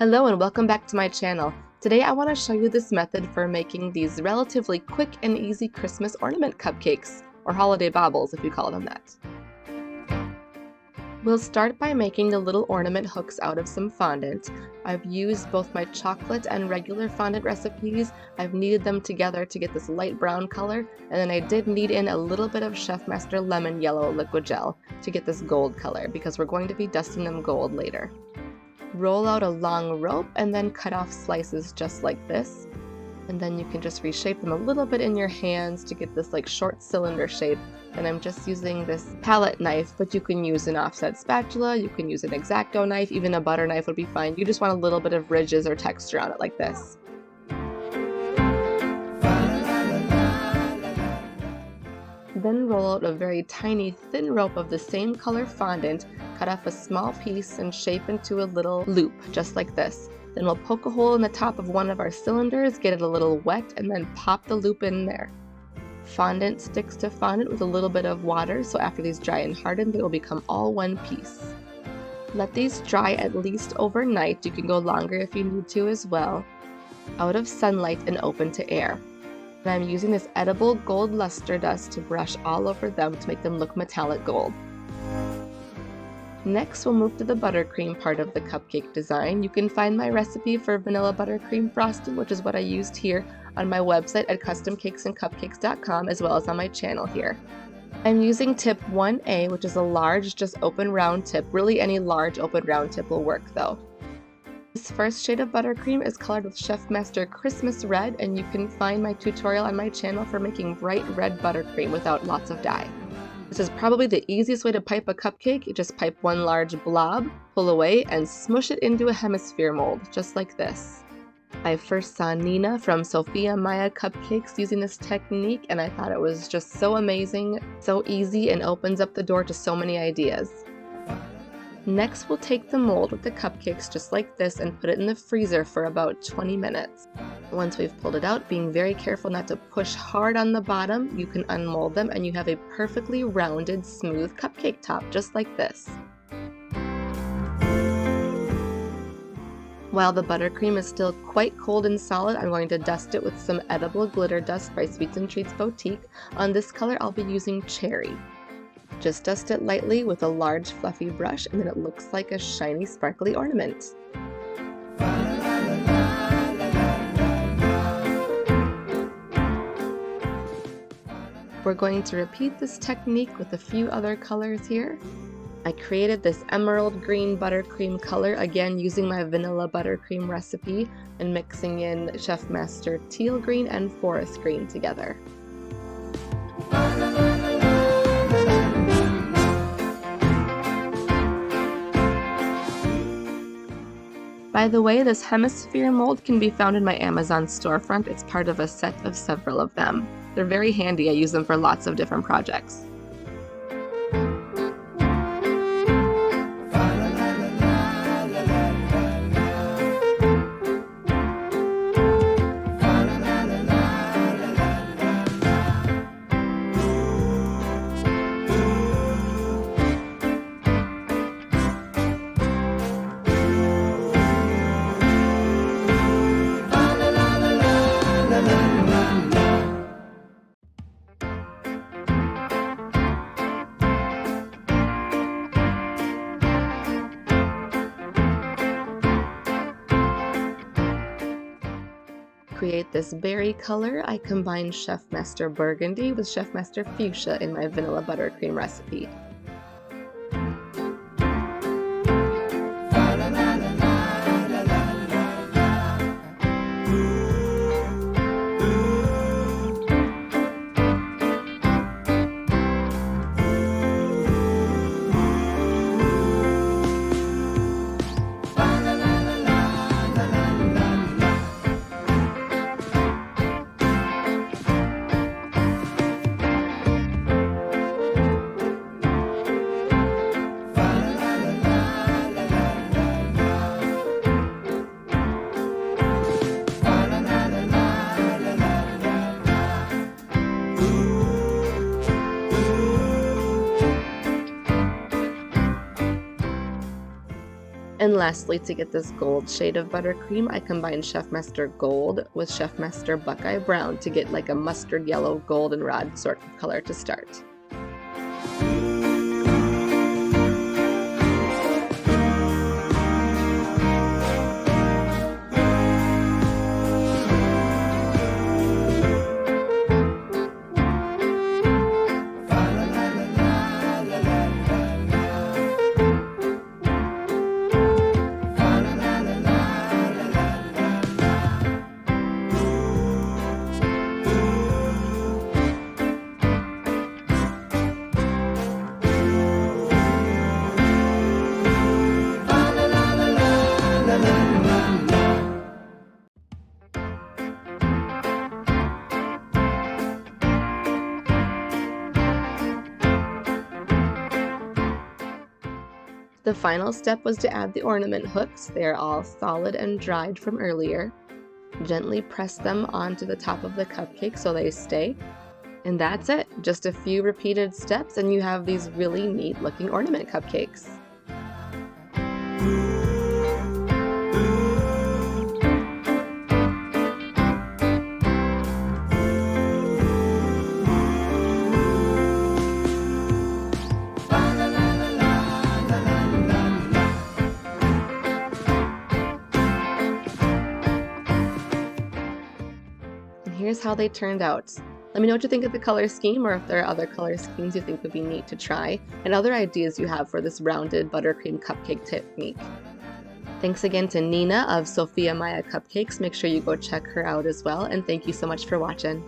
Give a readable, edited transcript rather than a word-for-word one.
Hello and welcome back to my channel. Today I want to show you this method for making these relatively quick and easy Christmas ornament cupcakes, or holiday baubles if you call them that. We'll start by making the little ornament hooks out of some fondant. I've used both my chocolate and regular fondant recipes. I've kneaded them together to get this light brown color, and then I did knead in a little bit of Chef Master Lemon Yellow liquid gel to get this gold color because we're going to be dusting them gold later. Roll out a long rope and then cut off slices just like this. And then you can just reshape them a little bit in your hands to get this like short cylinder shape. And I'm just using this palette knife, but you can use an offset spatula, you can use an X-Acto knife, even a butter knife would be fine. You just want a little bit of ridges or texture on it like this. Then roll out a very tiny thin rope of the same color fondant, cut off a small piece and shape into a little loop, just like this. Then we'll poke a hole in the top of one of our cylinders, get it a little wet, and then pop the loop in there. Fondant sticks to fondant with a little bit of water, so after these dry and harden, they will become all one piece. Let these dry at least overnight. You can go longer if you need to as well, out of sunlight and open to air. And I'm using this edible gold luster dust to brush all over them to make them look metallic gold. Next, we'll move to the buttercream part of the cupcake design. You can find my recipe for vanilla buttercream frosting, which is what I used here, on my website at customcakesandcupcakes.com, as well as on my channel here. I'm using tip 1A, which is a large, just open round tip. Really any large open round tip will work though. This first shade of buttercream is colored with Chef Master Christmas Red, and you can find my tutorial on my channel for making bright red buttercream without lots of dye. This is probably the easiest way to pipe a cupcake. You just pipe one large blob, pull away, and smush it into a hemisphere mold, just like this. I first saw Nina from Sophia Maya Cupcakes using this technique, and I thought it was just so amazing, so easy, and opens up the door to so many ideas. Next, we'll take the mold with the cupcakes just like this and put it in the freezer for about 20 minutes. Once we've pulled it out, being very careful not to push hard on the bottom, you can unmold them and you have a perfectly rounded, smooth cupcake top just like this. While the buttercream is still quite cold and solid, I'm going to dust it with some edible glitter dust by Sweets and Treats Boutique. On this color, I'll be using cherry. Just dust it lightly with a large fluffy brush and then it looks like a shiny sparkly ornament. We're going to repeat this technique with a few other colors here. I created this emerald green buttercream color, again using my vanilla buttercream recipe and mixing in Chef Master teal green and forest green together. By the way, this hemisphere mold can be found in my Amazon storefront. It's part of a set of several of them. They're very handy. I use them for lots of different projects. Create this berry color, I combined Chef Master Burgundy with Chef Master Fuchsia in my vanilla buttercream recipe. And lastly, to get this gold shade of buttercream, I combined Chef Master Gold with Chef Master Buckeye Brown to get like a mustard yellow goldenrod sort of color to start. The final step was to add the ornament hooks. They are all solid and dried from earlier. Gently press them onto the top of the cupcake so they stay. And that's it. Just a few repeated steps and you have these really neat looking ornament cupcakes. Here's how they turned out. Let me know what you think of the color scheme, or if there are other color schemes you think would be neat to try, and other ideas you have for this rounded buttercream cupcake technique. Thanks again to Nina of Sophia Maya Cupcakes. Make sure you go check her out as well, and thank you so much for watching.